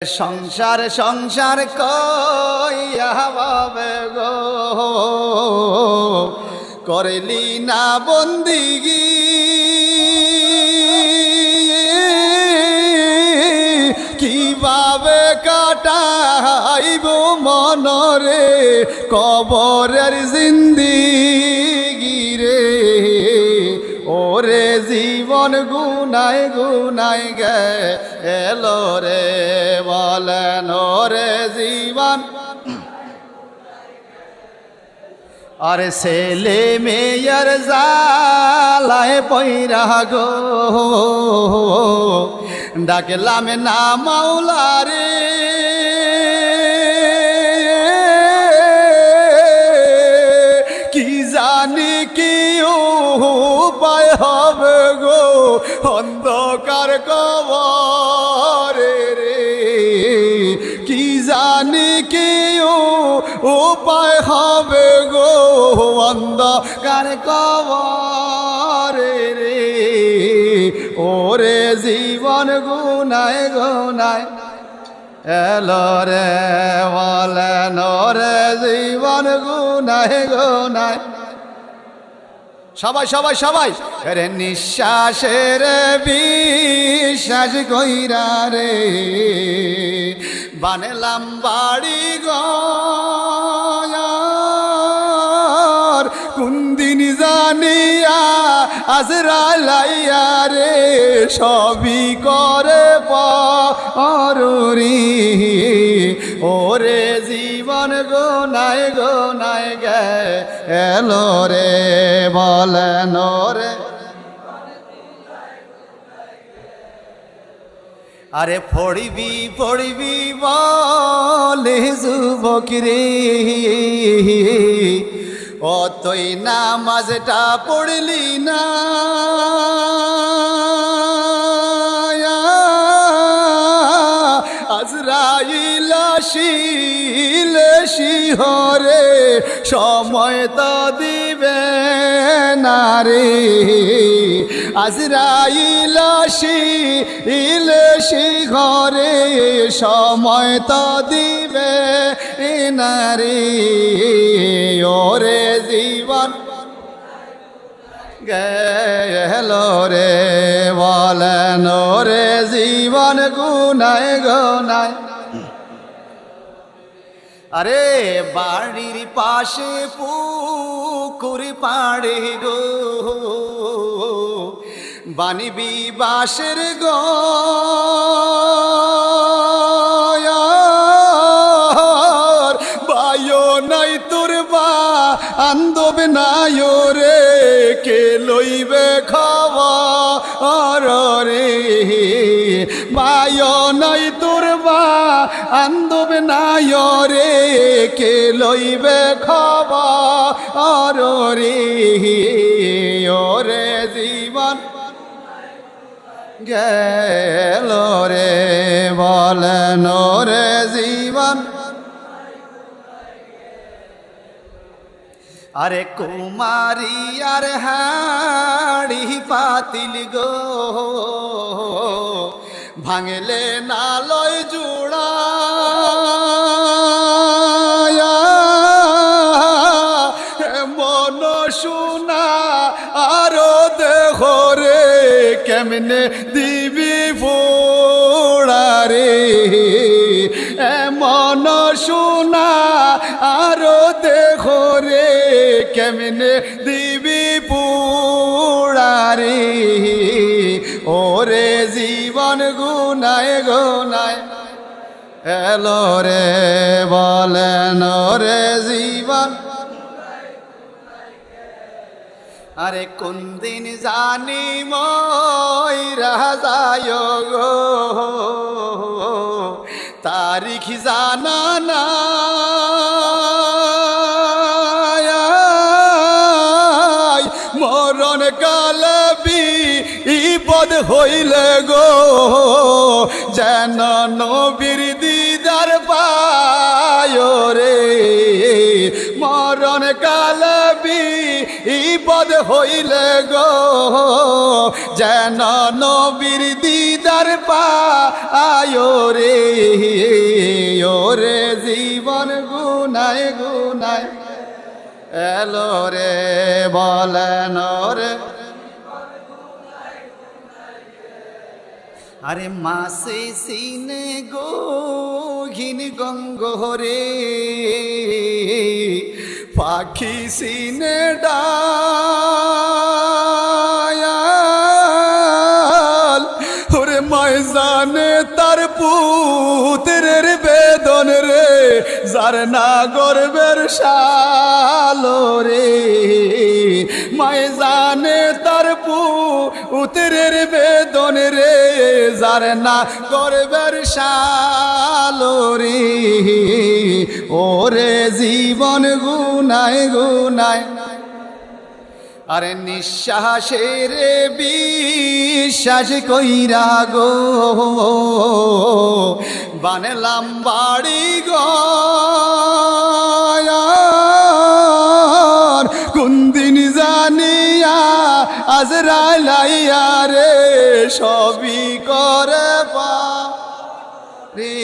সংসার সংসার কইয়া বাবে গো করলি না বন্দিগি কিভাবে কাটাইব মনরে কবরের জিন্দিগি রে ওরে জীবন গুনায় গুনায় গেল রে বলেন ওরে জীবন আরে ছেলে মেয়ের জালায় পয়রা গো ডাকলাম না মাওলা রে কি জানি কি উপায় হবে গো অন্ধকার কবরে রে কি জানি কি উপায় হবে গো অন্ধকার কবরে রে ওরে জীবন গুনায় গুনায় এলো রে বলেন ওরে জীবন গুনায় গুনায় সবাই সবাই সবাই রে নিঃশ্বাসের বিশ্বাস কইরা রে বানলাম বাড়ি ঘর কোন দিন জানিয়া আজরাইয়া রে সবই করে পররি ওরে জীবন গোনায় গোনায় গেল রে বলেন রে আরে পড়িবি পড়িবি বলে যুবক রে ও তুই নামাজটা পড়লি না আজরাইল আসিলে শিহরে সময় তো দিবে না রে আজরাইল আসিলে শিহরে সময় তো দিবে না রে ওরে জীবন গেল রে বলেন ওরে জীবন গুনায় গুনায় আরে বাড়ির পাশে পুকুর পাড়ে গো বানিবি বাসের গো বায়ো নাই তোর বা আন্দব নাই রে কে লইবে খবর রে বায়ো নাই তোর বা আন্দব নাই রে কে লইবে খবর রে ওরে জীবন গেল রে বলেন ওরে জীবন আরে কুমারী আর হাড়ি পাতিল গো ভাঙলে নালয় জুড়া মন শুনা আরো দেহ রে কেমনে দিবি ফোড়া রে মন শুনা আরো দেহ রে কেমনে দিবি পুড়া রে ওরে জীবন গুনায় গুনায় এলো রে বলেন ওরে জীবন আরে কোন দিন জানি ময়রা যায় গো তারিখ জানা না মরণ কালে বিপদ হইলে গো যেন নবীর দিদার পায় রে মরণ কালে বিপদ হইলে গো যেন নবীর দিদার দিদার পায়ো রে ওরে জীবন গুনায় গুনায় এলো রে বলেন রে আরে মাসে সিনে গো ঘিন গঙ্গরে পাখি সিনে ডায়াল ওরে ময়জানে তার পুত্রের বেদন রে যার না গর্বের শালো রে ময়জানে তার পুত্রের বেদন রে যার না গর্বের শালো রে ওরে জীবন গুনায় গুনায় আরে নিঃশ্বাসের বিশ্বাস কইরা গো বানলাম বাড়ি ঘর কোন দিন জানিয়া আজরাইলাইয়া রে সবই করে পা রে